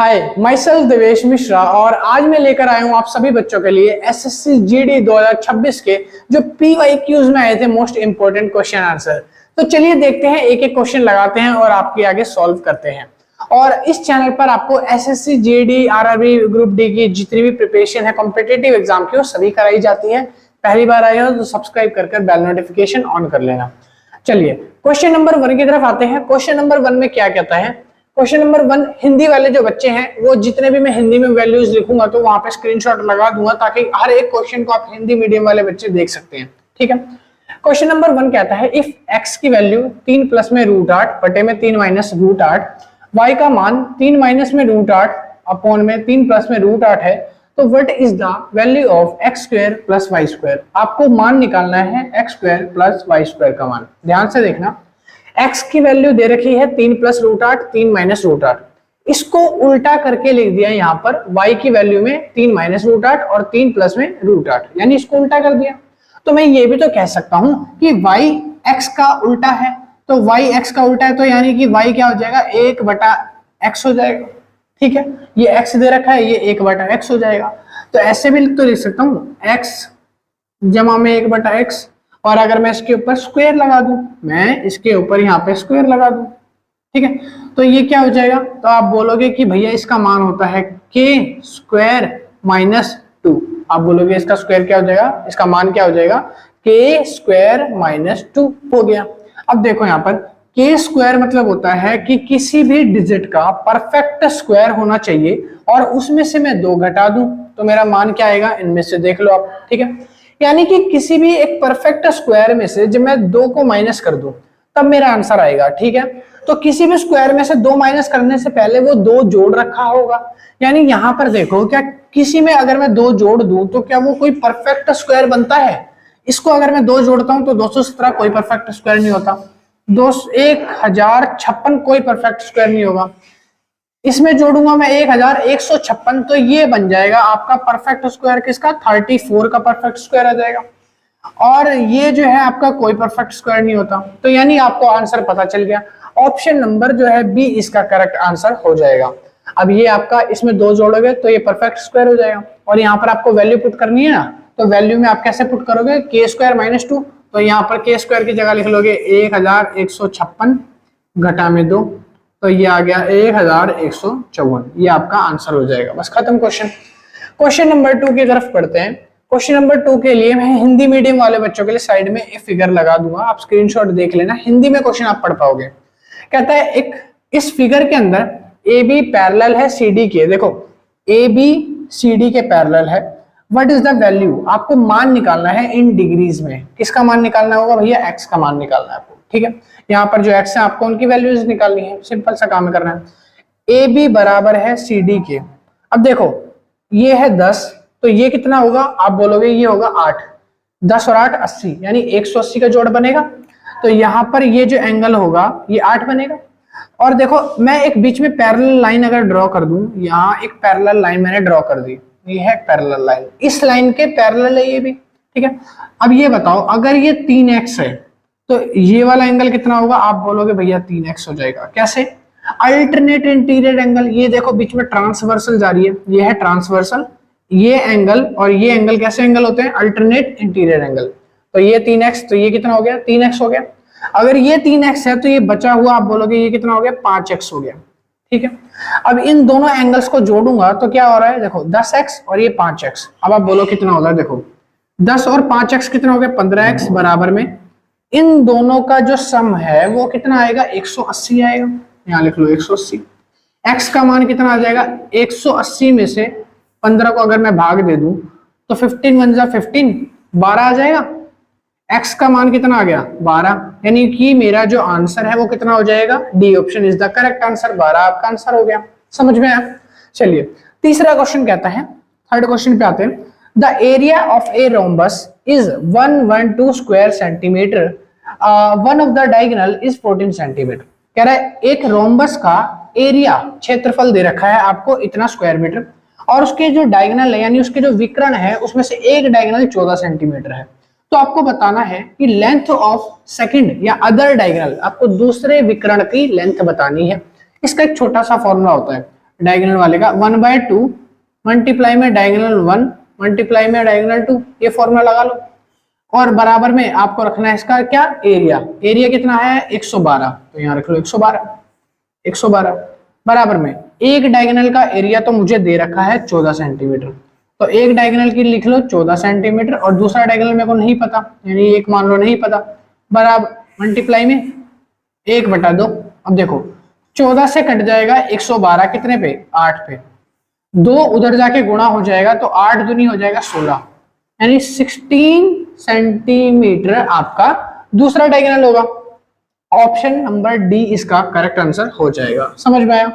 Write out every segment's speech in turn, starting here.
Hi, my self Devesh Mishra और आज मैं लेकर आया हूं आप सभी बच्चों के लिए एसएससी जीडी 2026 के जो पीवाईक्यूज में आए थे मोस्ट इंपोर्टेंट क्वेश्चन आंसर। तो चलिए देखते हैं, एक एक क्वेश्चन लगाते हैं और आपके आगे सॉल्व करते हैं। और इस चैनल पर आपको SSC GD RRB group D की जितनी भी प्रिपरेशन है कॉम्पिटिटिव एग्जाम की वो सभी कराई जाती है। पहली बार आए हो तो सब्सक्राइब कर बेल नोटिफिकेशन ऑन कर लेना। चलिए क्वेश्चन नंबर 1 की तरफ आते हैं। क्वेश्चन नंबर 1 में क्या कहता है? क्वेश्चन नंबर 1, हिंदी वाले जो बच्चे हैं वो जितने भी मैं हिंदी में वैल्यूज लिखूंगा तो वहां पे स्क्रीनशॉट लगा दूंगा ताकि हर एक क्वेश्चन को आप हिंदी मीडियम वाले बच्चे देख सकते हैं। ठीक है। क्वेश्चन नंबर 1 कहता है इफ x की वैल्यू 3 प्लस में √8 बटे में 3 माइनस √8, y का मान 3 माइनस में √8 अपॉन में 3 प्लस में √8 है, तो what is the value of x square plus y square. आपको मान निकालना है x square plus y square का मान। ध्यान से देखना, x की वैल्यू दे रखी है 3 प्लस √8 3 माइनस √8, इसको उल्टा करके लिख दिया यहाँ पर y की वैल्यू में 3 माइनस √8 और 3 प्लस में √8, यानी इसको उल्टा कर दिया। तो मैं ये भी तो कह सकता हूं कि y x का उल्टा है, तो y x का उल्टा है तो यानी कि y क्या हो जाएगा 1/x हो जाएगा। ठीक है, ये x दे रखा है, ये 1/x हो जाएगा। तो ऐसे भी तो लिख सकता हूँ x जमा में 1/x, और अगर मैं इसके ऊपर स्क्वायर लगा दूं, मैं इसके ऊपर यहाँ पे स्क्वायर लगा दूं, ठीक है, तो ये क्या हो जाएगा? तो आप बोलोगे कि भैया इसका मान होता है k स्क्वायर माइनस 2। आप बोलोगे इसका स्क्वायर क्या हो जाएगा, इसका मान क्या हो जाएगा? k स्क्वायर माइनस 2 हो गया। अब देखो यहाँ पर k स्क्वायर मतलब होता है कि किसी भी डिजिट का परफेक्ट स्क्वायर होना चाहिए और उसमें से मैं 2 घटा दूं तो मेरा मान क्या आएगा, इनमें से देख लो आप। ठीक है, यानी कि किसी भी एक परफेक्ट स्क्वायर में से जब मैं 2 को माइनस कर दूं तब मेरा आंसर आएगा। ठीक है, तो किसी भी स्क्वायर में से 2 माइनस करने से पहले वो 2 जोड़ रखा होगा, यानी यहां पर देखो क्या किसी में अगर मैं 2 जोड़ दूं तो क्या वो कोई परफेक्ट स्क्वायर बनता है? इसको अगर मैं 2 जोड़ता हूं तो 217 कोई परफेक्ट स्क्वायर नहीं होता, 1056 कोई परफेक्ट स्क्वायर नहीं होगा। इसमें जोड़ूंगा मैं 1156, तो ये बन जाएगा आपका परफेक्ट स्क्वायर किसका, 34 का परफेक्ट स्क्वायर आ जाएगा। और ये जो है आपका कोई परफेक्ट स्क्वायर नहीं होता, तो यानी आपको आंसर पता चल गया। ऑप्शन नंबर जो है बी इसका करेक्ट आंसर हो जाएगा। अब ये आपका इसमें 2 जोड़ोगे तो ये परफेक्ट स्क्वायर हो जाएगा, और यहाँ पर आपको वैल्यू पुट करनी है ना, तो वैल्यू में आप कैसे पुट करोगे, k स्क्वायर माइनस 2, तो यहाँ पर k स्क्वायर की जगह लिख लोगे 1156 घटा में 2, तो ये आ गया 1154। ये आपका आंसर हो जाएगा। बस खत्म क्वेश्चन। क्वेश्चन नंबर 2 की तरफ पढ़ते हैं। क्वेश्चन नंबर 2 के लिए मैं हिंदी मीडियम वाले बच्चों के लिए साइड में एक फिगर लगा दूंगा, आप स्क्रीनशॉट देख लेना, हिंदी में क्वेश्चन आप पढ़ पाओगे। कहता है एक इस फिगर के अंदर ए बी पैरेलल है सी डी के। देखो ए बी सी डी के पैरेलल है, व्हाट इज द वैल्यू, आपको मान निकालना है इन डिग्रीज में। किसका मान निकालना होगा भैया, एक्स का मान निकालना है आपको। ठीक है, यहाँ पर जो एक्स है आपको उनकी वैल्यूज निकालनी है, सिंपल सा काम करना है। ए बी बराबर है सी डी के। अब देखो ये है 10, तो ये कितना होगा, आप बोलोगे ये होगा 8, 10 और 8 80, यानी 180 का जोड़ बनेगा। तो यहाँ पर ये जो एंगल होगा ये 8 बनेगा। और देखो मैं एक बीच में पैरेलल लाइन अगर ड्रॉ कर दूं, यहाँ एक पैरेलल लाइन मैंने ड्रॉ कर दी, ये है पैरेलल लाइन, इस लाइन के पैरेलल है ये भी। ठीक है, अब ये बताओ अगर ये 3x है तो ये वाला एंगल कितना होगा, आप बोलोगे भैया 3x हो जाएगा। कैसे, अल्टरनेट इंटीरियर एंगल, ये देखो बीच में ट्रांसवर्सल जा रही है, ये है ट्रांसवर्सल, ये एंगल और ये एंगल कैसे एंगल होते हैं, अल्टरनेट इंटीरियर एंगल। तो ये 3x, तो ये कितना हो गया, 3x हो गया। अगर ये 3x है तो ये बचा हुआ आप बोलोगे ये कितना हो गया, 5x हो गया। ठीक है, अब इन दोनों एंगल्स को जोड़ूंगा तो क्या हो रहा है, देखो 10x और ये 5x। अब आप बोलो कितना होगा, देखो 10 और 5x कितना हो गया, 15x बराबर में इन दोनों का जो सम है वो कितना आएगा, 180 आएगा। यहाँ लिख लो 180। x का मान कितना आ जाएगा, 180 में से 15 को अगर मैं भाग दे दूं तो 15 1 जा 15, 12 आ जाएगा। x का मान कितना आ गया, 12, यानी कि मेरा जो आंसर है वो कितना हो जाएगा, D option is the correct answer, 12 आपका आंसर हो गया। समझ में आया? चलिए तीसरा क्वेश्चन कहता है, थर्ड क्वेश्चन पे आते हैं। The area of a rhombus is 112 square centimetre, one of the diagonal is 14 centimetre. कह रहा है एक रोम्बस का एरिया, क्षेत्रफल दे रखा है आपको इतना स्क्वायर मीटर, और उसके जो डायगोनल है यानी उसके जो विकर्ण है उसमें से एक डायगोनल 14 सेंटीमीटर है। तो आपको बताना है कि लेंथ ऑफ सेकंड या अदर डायगोनल, आपको दूसरे विकर्ण की लेंथ बतानी है। इसका एक छोटा सा फॉर्मूला होता है, डायगोनल वाले का 1/2 मल्टीप्लाई में डायगोनल 1 मल्टीप्लाई में डायगोनल 2, ये फॉर्मूला लगा लो। और बराबर में आपको रखना है इसका क्या, एरिया। एरिया कितना है 112, तो यहाँ रख लो 112 बराबर में एक डायगोनल का एरिया तो मुझे दे रखा है 14 सेंटीमीटर, तो एक डायगोनल की लिख लो 14 सेंटीमीटर और दूसरा डायगोनल मेरे को नहीं पता, यानी एक मान लो नहीं पता, बराबर मल्टीप्लाई में 1/2। अब देखो 14 से कट जाएगा 112 कितने पे, 8 पे, 2 उधर जाके गुणा हो जाएगा तो 8 दूनी हो जाएगा 16, यानी 16 सेंटीमीटर आपका दूसरा डायगोनल होगा। ऑप्शन नंबर डी इसका करेक्ट आंसर हो जाएगा। समझ में आया।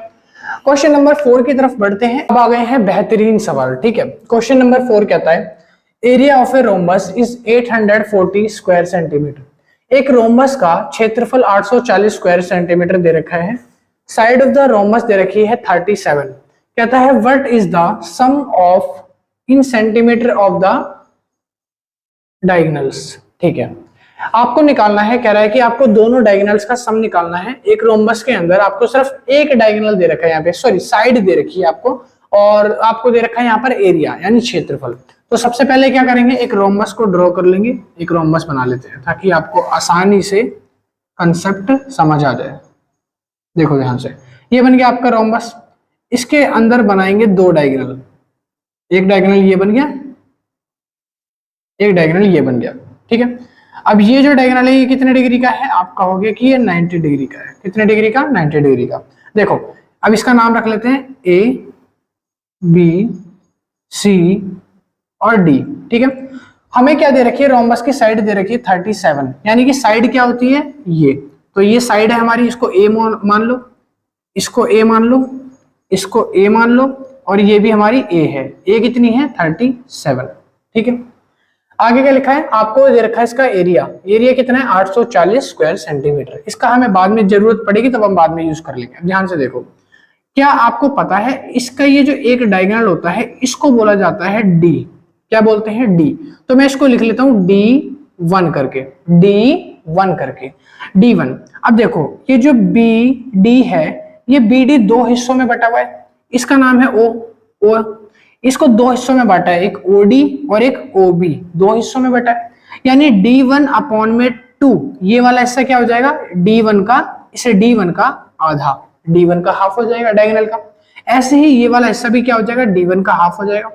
क्वेश्चन नंबर 4 की तरफ बढ़ते हैं। अब आ गए हैं बेहतरीन सवाल, ठीक है। क्वेश्चन नंबर 4 कहता है area of a rhombus is 840 square centimetre. एक रोम्बस का क्षेत्रफल 840 स्क्वायर सेंटीमीटर दे रखा है। साइड ऑफ द रोम्बस दे रखी है 37। कहता है what is the sum of in centimetre of the diagonals. ठीक है, आपको निकालना है, कह रहा है कि आपको दोनों डायगोनल्स का सम निकालना है। एक रोम्बस के अंदर आपको सिर्फ एक डायगोनल दे रखा है, यहाँ पे सॉरी साइड दे रखी है आपको, और आपको दे रखा है यहाँ पर एरिया यानी क्षेत्रफल। तो सबसे पहले क्या करेंगे, एक रोम्बस को ड्रॉ कर लेंगे, एक रोम्बस बना लेते हैं ताकि आपको आसानी से कंसेप्ट समझ आ जाए। देखो ध्यान से, ये बन गया आपका रोम्बस। इसके अंदर बनाएंगे 2 डायगोनल, एक डायगोनल ये बन गया, एक डायगोनल ये बन गया, ठीक है। अब ये जो डायगोनल है ये कितने डिग्री का है, आप कहोगे कि ये 90 डिग्री का है। कितने डिग्री का, 90 डिग्री का। देखो अब इसका नाम रख लेते हैं ए बी सी और डी, ठीक है। हमें क्या दे रखी है, रोम्बस की साइड दे रखी है 37, यानी कि साइड क्या होती है ये, तो ये साइड है हमारी, इसको ए मान लो, इसको ए मान लो, इसको ए मान लो, और ये भी हमारी ए है। ए कितनी है 37, ठीक है। आगे क्या लिखा है, आपको दे रखा है इसका एरिया। एरिया कितना है 840 स्क्वायर सेंटीमीटर। इसका हमें बाद में जरूरत पड़ेगी तब हम बाद में यूज कर लेंगे। ध्यान से देखो, क्या आपको पता है इसका ये जो एक डायगोनल होता है इसको बोला जाता है डी। क्या बोलते हैं, डी। तो मैं इसको लिख लेता हूं D1 करके, D1 करके, D1। अब देखो ये जो BD है, ये BD 2 हिस्सों में बटा हुआ है। इसका नाम है O, इसको 2 हिस्सों में बांटा है, एक OD और एक OB, 2 हिस्सों में बटा है। यानी D1/2, ये वाला हिस्सा क्या हो जाएगा D1 का, इसे D1 का आधा, D1 का हाफ हो जाएगा डायगोनल का। ऐसे ही ये वाला हिस्सा भी क्या हो जाएगा, D1 का हाफ हो जाएगा,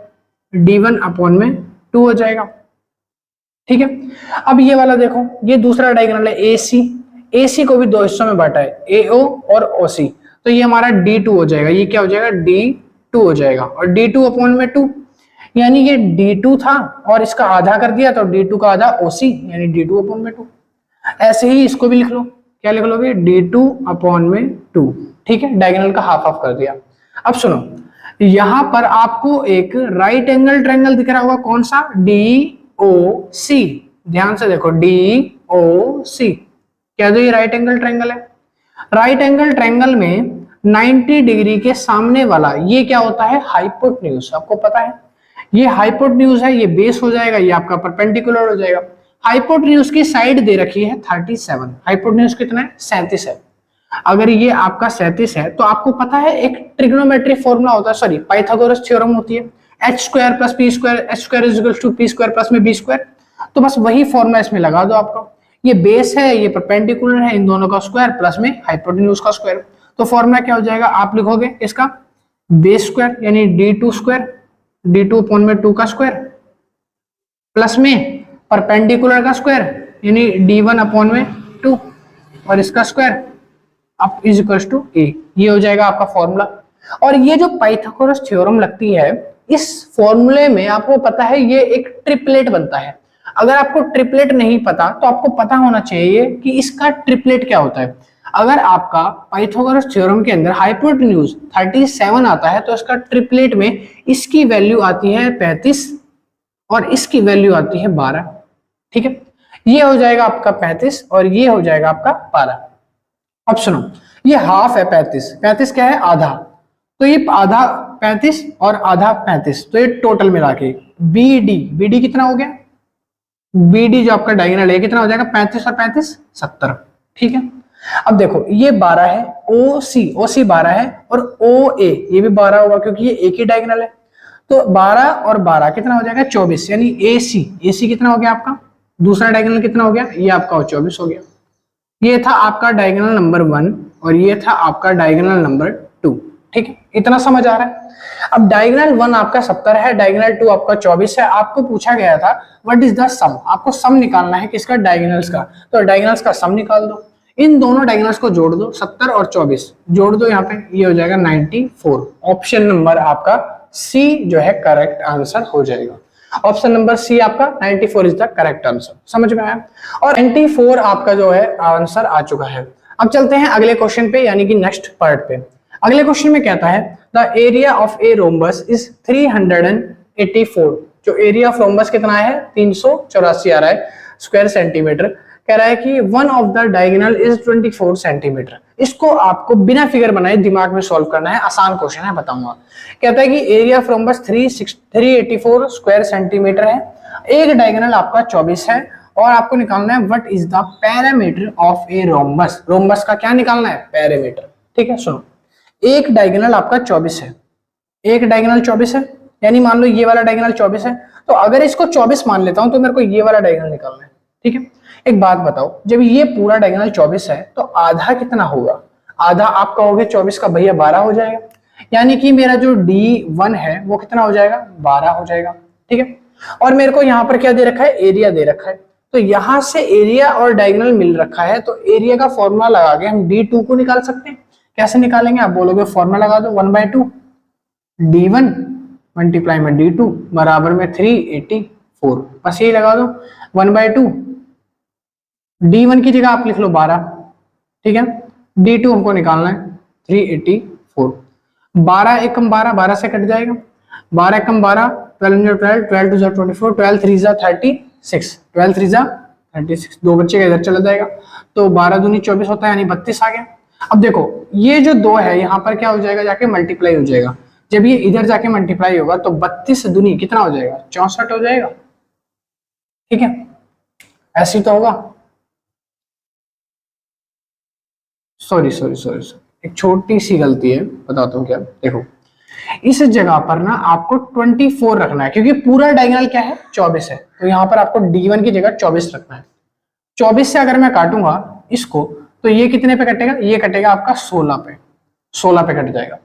D1/2 हो जाएगा, ठीक है। अब ये वाला देखो, ये दूसरा डायगोनल है AC, AC को भी 2 हिस्सों में बांटा है, AO और OC, तो ये हमारा D2 हो जाएगा। ये क्या हो जाएगा, D2 हो जाएगा, और D2/2, यानी ये D2 था और इसका आधा कर दिया तो D2 का आधा OC, यानी D2/2। ऐसे ही इसको भी लिख लो, क्या लिख लोगे, D2/2, ठीक है। डायगोनल का हाफ हाफ कर दिया। अब सुनो, यहां पर आपको एक राइट एंगल ट्रायंगल दिख रहा होगा, कौन सा, DOC। ध्यान से देखो, DOC, क्या जो ये राइट एंगल ट्रायंगल है। राइट एंगल ट्रायंगल में 90 डिग्री के सामने वाला ये क्या होता है, हाइपोटेन्यूज। आपको पता है ये हाइपोटेन्यूज है, ये बेस हो जाएगा, ये आपका परपेंडिकुलर हो जाएगा। हाइपोटेन्यूज की साइड दे रखी है 37, हाइपोटेन्यूज कितना है 37 है। अगर ये आपका 37 है तो आपको पता है एक ट्रिग्नोमेट्रिक फॉर्मूला होता है, सॉरी पाइथागोरस थ्योरम होती है, h² + p², h² = p² + में b²। तो बस वही फॉर्मूला इसमें लगा दो आपको। ये बेस है, ये परपेंडिकुलर है, इन दोनों का स्क्वायर प्लस में हाइपोटेन्यूज का स्क्वायर। तो फॉर्मूला क्या हो जाएगा, आप लिखोगे इसका बेस स्क्वायर यानी D2², D2/2 का स्क्वायर, प्लस में परपेंडिकुलर का स्क्वायर यानी D1/2 और इसका स्क्वायर अब इज इक्वल्स टू A। ये हो जाएगा आपका फॉर्मूला। और ये जो पाइथागोरस थ्योरम लगती है, इस फॉर्मूले में आपको पता है ये एक ट्रिपलेट बनता है। अगर आपको ट्रिपलेट नहीं पता तो आपको पता होना चाहिए कि इसका ट्रिपलेट क्या होता है। अगर आपका पाइथागोरस थ्योरम के अंदर हाइपोटेन्यूज 37 आता है तो इसका ट्रिपलेट में इसकी वैल्यू आती है 35 और इसकी वैल्यू आती है 12, ठीक है। ये हो जाएगा आपका 35 और ये हो जाएगा आपका 12। अब सुनो, ये हाफ है 35 क्या है, आधा, तो ये आधा 35 और आधा 35, तो ये टोटल मिला के BD कितना हो गया, BD जो आपका डायगोनल है कितना हो जाएगा 35 और 35 70, ठीक है। अब देखो ये 12 है, OC 12 है, और OA ये भी 12 होगा क्योंकि ये एक ही डायगोनल है। तो 12 और 12 कितना हो जाएगा 24, यानी AC कितना हो गया आपका, दूसरा डायगोनल कितना हो गया, ये आपका 24 हो गया। ये था आपका डायगोनल नंबर 1 और ये था आपका डायगोनल नंबर 2। ठीक है, इतना समझ आ रहा है। अब डायगोनल 1 आपका 70 है, डायगोनल 2 आपका 24 है। आपको पूछा गया था व्हाट इज द सम, आपको सम निकालना है किसका, डायगोनल्स का। तो डायगोनल्स का सम निकाल दो, इन दोनों डायगोनल्स को जोड़ दो, 70 और 24 जोड़ दो यहाँ पे, ये हो जाएगा 94। ऑप्शन नंबर आपका सी जो है करेक्ट आंसर हो जाएगा। ऑप्शन नंबर सी आपका 94 इज द करेक्ट आंसर। समझ में आया, और 94 आपका जो है आंसर आ चुका है। अब चलते हैं अगले क्वेश्चन पे, यानी कि नेक्स्ट पार्ट पे। अगले क्वेश्चन में कहता है the area of a rhombus is 384। जो एरिया ऑफ रोम्बस कितना है 384 आ रहा है स्क्वायर सेंटीमीटर। कह रहा है कि one of the diagonal is 24 centimetre. इसको आपको बिना फिगर बनाए दिमाग में सॉल्व करना है, आसान क्वेश्चन है, बताऊंगा। कहता है कि area of rhombus 384 square centimetre है, एक डायगोनल आपका 24 है, और आपको निकालना है what is the parameter of a rhombus. Rhombus का क्या निकालना है, पैरामीटर। ठीक है, सुनो, एक डायगोनल आपका 24 है, एक डायगोनल 24 है, यानी मान लो ये वाला डायगोनल 24 है, तो अगर इसको 24 मान लेता हूं तो मेरे को ये वाला डायगोनल निकालना है। ठीक है, एक बात बताओ, जब ये पूरा डायगोनल 24 है तो आधा कितना होगा, आधा आप कहोगे 24 का भैया 12 हो जाएगा, यानी कि मेरा जो D1 है वो कितना हो जाएगा 12 हो जाएगा। ठीक है, और मेरे को यहाँ पर क्या दे रखा है, एरिया दे रखा है। तो यहां से एरिया और डायगोनल मिल रखा है, तो एरिया का फॉर्मूला लगा के हम D2 को निकाल सकते हैं। कैसे निकालेंगे, आप बोलोगे फॉर्मूला लगा दो 1/2 D1 मल्टीप्लाई में D2 बराबर में 384। बस यही लगा दो 1/2 D1 की जगह आप लिख लो 12। ठीक है, D2 हमको निकालना है 384। 12 एकम 12, 12 से कट जाएगा, 12 एकम 12, 12 12, 12 2 24, 12 3 36, 12 3 36, दो बच्चे का इधर चला जाएगा, तो 12 दूनी 24 होता है, यानी 32 आ गया। अब देखो ये जो 2 है यहाँ पर क्या हो जाएगा, जाके मल्टीप्लाई हो जाएगा। जब ये इधर जाके मल्टीप्लाई होगा तो 32 दूनी कितना हो जाएगा 64 हो जाएगा। ठीक है, ऐसे तो होगा। सॉरी, एक छोटी सी गलती है, बताता हूँ क्या। देखो इस जगह पर ना आपको 24 रखना है, क्योंकि पूरा डायगोनल क्या है 24 है, तो यहाँ पर आपको D1 की जगह 24 रखना है। 24 से अगर मैं काटूंगा इसको तो ये कितने पे कटेगा, ये कटेगा आपका 16 पे, 16 पे कट जाएगा।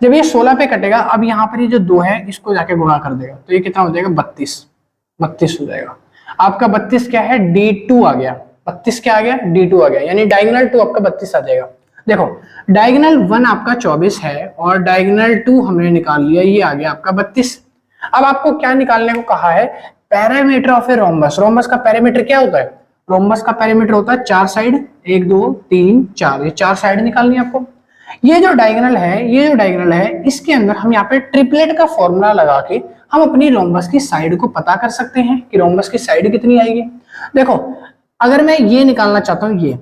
जब ये 16 पे कटेगा, अब यहाँ पर ये जो 2 है इसको जाके गुणा कर देगा, तो ये कितना हो जाएगा 32 हो जाएगा। आपका 32 क्या है D2 आ गया, 32 क्या आ गया D2 आ गया, यानी डायगोनल 2 आपका 32 आ जाएगा। देखो डायगोनल 1 आपका 24 है और डायगोनल 2 हमने निकाल लिया, ये आ गया आपका 32। अब आपको क्या निकालने को कहा है, parameter of a rhombus. Rhombus का पैरामीटर क्या होता है, रोम्बस का पैरामीटर होता है 4 साइड, 1 2 3 4, ये 4 साइड निकालनी है आपको। ये जो डायगोनल है इसके अंदर हम यहाँ पे ट्रिपलेट का फॉर्मूला लगा के हम अपनी रोम्बस की साइड को पता कर सकते हैं कि रोम्बस की साइड कितनी आएगी। देखो अगर मैं ये निकालना चाहता हूँ, ये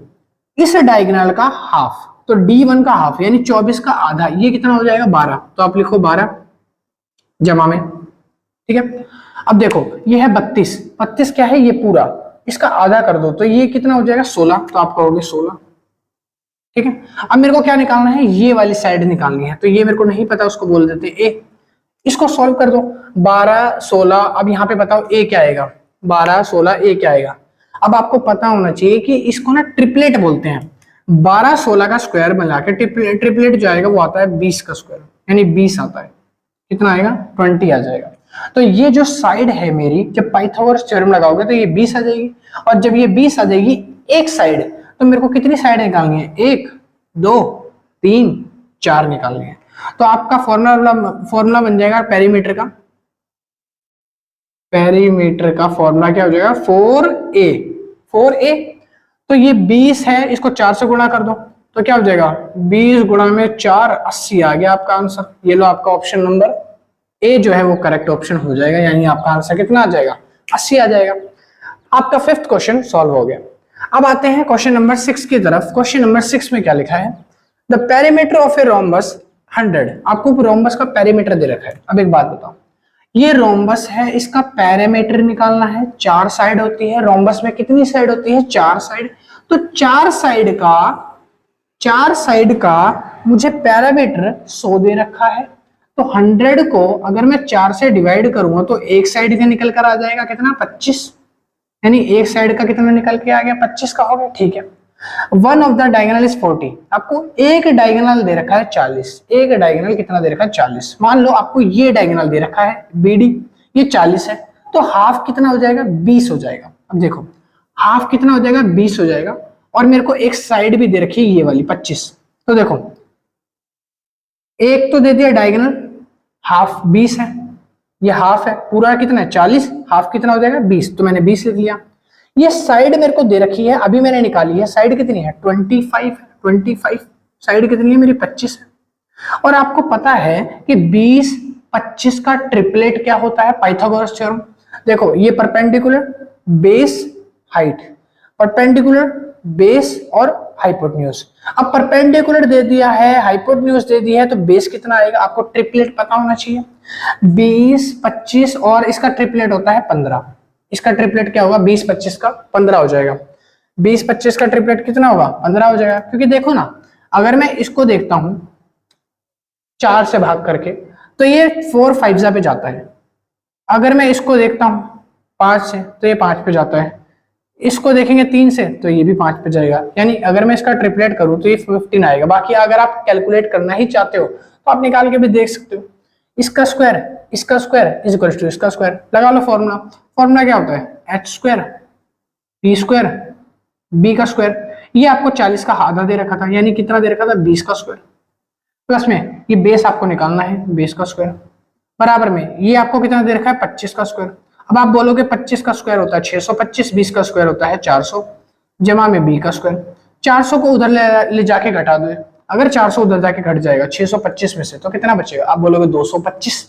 इस डायगोनल का हाफ, तो D1 का हाफ यानी 24 का आधा, ये कितना हो जाएगा 12, तो आप लिखो 12 जमा में। ठीक है, अब देखो ये है 32 क्या है, ये पूरा, इसका आधा कर दो तो ये कितना हो जाएगा 16, तो आप कहोगे 16। ठीक है, अब मेरे को क्या निकालना है, ये वाली साइड निकालनी है, तो ये मेरे को नहीं पता, उसको बोल देते ए। इसको सॉल्व कर दो, 12 16, अब यहाँ पे बताओ ए क्या आएगा, 12 16 ए क्या आएगा। अब आपको पता होना चाहिए कि इसको ना ट्रिपलेट बोलते हैं। 12 16 का स्क्वायर बना के ट्रिपलेट जो आएगा वो आता है 20 का स्क्वायर, यानी 20 आता है, कितना आएगा 20 आ जाएगा। तो ये जो साइड है मेरी, जब पाइथागोरस थ्योरम लगाओगे तो ये 20 आ जाएगी, और जब ये 20 आ जाएगी एक साइड, तो मेरे को कितनी साइड निकालनी है, 1 2 3 4 निकालनी है। तो आपका फॉर्मूला बन जाएगा पेरीमीटर का फॉर्मूला क्या हो जाएगा 4a। तो ये 20 है, इसको 4 से गुणा कर दो तो क्या हो जाएगा 20 गुणा में 4 80 आ गया आपका आंसर। ये लो आपका ऑप्शन नंबर ए जो है वो करेक्ट ऑप्शन हो जाएगा, यानी आपका आंसर कितना आ जाएगा 80 आ जाएगा। आपका 5th क्वेश्चन सॉल्व हो गया। अब आते हैं क्वेश्चन नंबर 6 की तरफ। क्वेश्चन नंबर 6 में क्या लिखा है, the perimeter of a rhombus 100। आपको रोम्बस का पेरीमीटर दे रखा है। अब एक बात बताओ, ये रोम्बस है, इसका पैरामीटर निकालना है। 4 साइड होती है रोम्बस में, कितनी साइड होती है 4 साइड, तो 4 साइड का चार साइड का मुझे पैरामीटर 100 दे रखा है, तो 100 को अगर मैं 4 से डिवाइड करूंगा तो एक साइड का निकल कर आ जाएगा कितना 25, यानी एक साइड का कितना निकल के आ गया 25 का हो गया। ठीक है, one of the diagonal is 40, आपको एक डायगोनल दे रखा है 40, एक डायगोनल कितना दे रखा है 40। मान लो आपको ये डायगोनल दे रखा है BD, ये 40 है, तो हाफ कितना हो जाएगा 20 हो जाएगा। अब देखो हाफ कितना हो जाएगा 20 हो जाएगा, और मेरे को एक साइड भी दे रखी है ये वाली 25, तो देखो एक तो दे दिया डायगोनल, हाफ 20 है, ये हाफ है, पूरा कितना है 40, हाफ कितना हो जाएगा 20, तो मैंने 20 लिख लिया। ये साइड मेरे को दे रखी है, अभी मैंने निकाली है, साइड कितनी है 25 है, 25 साइड कितनी है मेरी 25 है। और आपको पता है कि 20 25 का ट्रिपलेट क्या होता है, पाइथागोरस थ्योरम। देखो ये perpendicular base height, perpendicular base और हाइपोटेन्यूज। अब परपेंडिकुलर दे दिया है, हाइपोटेन्यूज दे दिया है, तो बेस कितना आएगा आपको ट्रिपलेट पता होना चाहिए। 20 25 और इसका ट्रिपलेट होता है 15, इसका ट्रिपलेट क्या होगा 20 25 का 15 हो जाएगा। 20 25 का ट्रिपलेट कितना होगा 15 हो जाएगा। क्योंकि देखो ना, अगर मैं इसको देखता हूं 4 से भाग करके तो ये 4 5 पे जाता है, अगर मैं इसको देखता हूं 5 से तो ये 5 पे जाता है, इसको देखेंगे 3 से तो ये भी 5 पे जाएगा, यानी अगर मैं इसका ट्रिपलेट करूं तो ये 15 आएगा। बाकी अगर आप कैलकुलेट करना ही चाहते हो तो आप निकाल के भी देख सकते हो। इसका स्क्वायर इज इक्वल टू इसका स्क्वायर, लगा लो फॉर्मूला। फॉर्मूला क्या होता है h square p square b का स्क्वायर। ये आपको 40 का आधा दे रखा था, यानी कितना दे रखा था 20 का स्क्वायर, प्लस में ये बेस आपको निकालना है, बेस का स्क्वायर बराबर में ये आपको कितना दे रखा है 25 का स्क्वायर। अब आप बोलोगे 25 का स्क्वायर होता है 625, 20 का स्क्वायर होता है 400, जमा में b का स्क्वायर। 400 को उधर ले जाके घटा दो, अगर 400 उधर जाके घट जाएगा 625 में से तो कितना बचेगा, आप बोलोगे 225,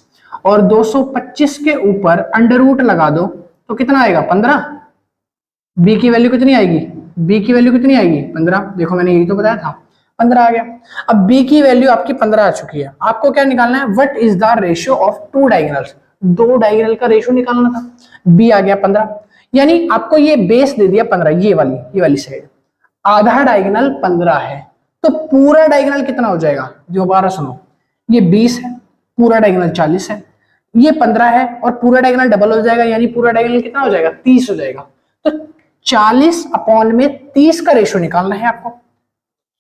और 225 के ऊपर अंडर रूट लगा दो तो कितना आएगा 15। b की वैल्यू कितनी आएगी, b की वैल्यू कितनी आएगी 15। देखो मैंने यही तो बताया था 15 आ गया। अब b की वैल्यू आपकी 15 आ चुकी है, आपको क्या निकालना है, what is the ratio of two diagonals, दो डायगोनल का रेशियो निकालना था। b आ गया 15, यानी आपको ये बेस दे दिया 15, ये वाली साइड, आधा डायगोनल 15 है, तो पूरा डायगोनल कितना हो जाएगा, दोबारा सुनो, ये 20 है, पूरा डायगोनल 40 है, ये 15 है, और पूरा डायगोनल डबल हो जाएगा, यानी पूरा डायगोनल कितना हो जाएगा 30 हो जाएगा। तो 40 अपॉन में 30 का रेशियो निकालना है आपको,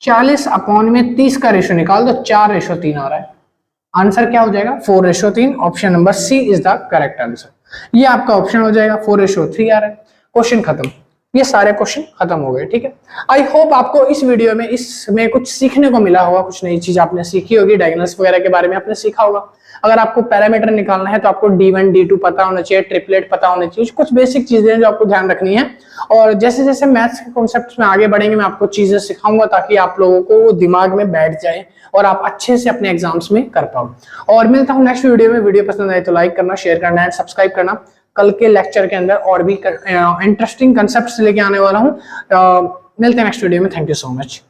40 अपॉन में 30 का रेशियो निकाल दो, 4:3 आ रहा है। आंसर क्या हो जाएगा 4:3, option number C is the correct answer. ये आपका ऑप्शन हो जाएगा, 4:3 आ रहा है। क्वेश्चन खत्म, ये सारे क्वेश्चन खत्म हो गए। ठीक है, आई होप आपको इस वीडियो में इसमें कुछ सीखने को मिला होगा, कुछ नई चीज आपने सीखी होगी, डायगोनल्स वगैरह के बारे में आपने सीखा होगा। अगर आपको पैरामीटर निकालना है तो आपको D1 D2 पता होना चाहिए, ट्रिपलेट पता होना चाहिए, कुछ बेसिक चीजें जो आपको ध्यान रखनी है। और जैसे जैसे मैथ्स के कॉन्सेप्ट्स में आगे बढ़ेंगे मैं आपको चीजें सिखाऊंगा ताकि आप लोगों को दिमाग में बैठ जाए और आप अच्छे से अपने एग्जाम्स में कर पाओ। और मिलता हूँ नेक्स्ट वीडियो में। वीडियो पसंद आए तो लाइक करना, शेयर करना एंड सब्सक्राइब करना। कल के लेक्चर के अंदर और भी इंटरेस्टिंग कंसेप्ट्स लेके आने वाला हूँ। मिलते हैं नेक्स्ट वीडियो में। Thank you so much.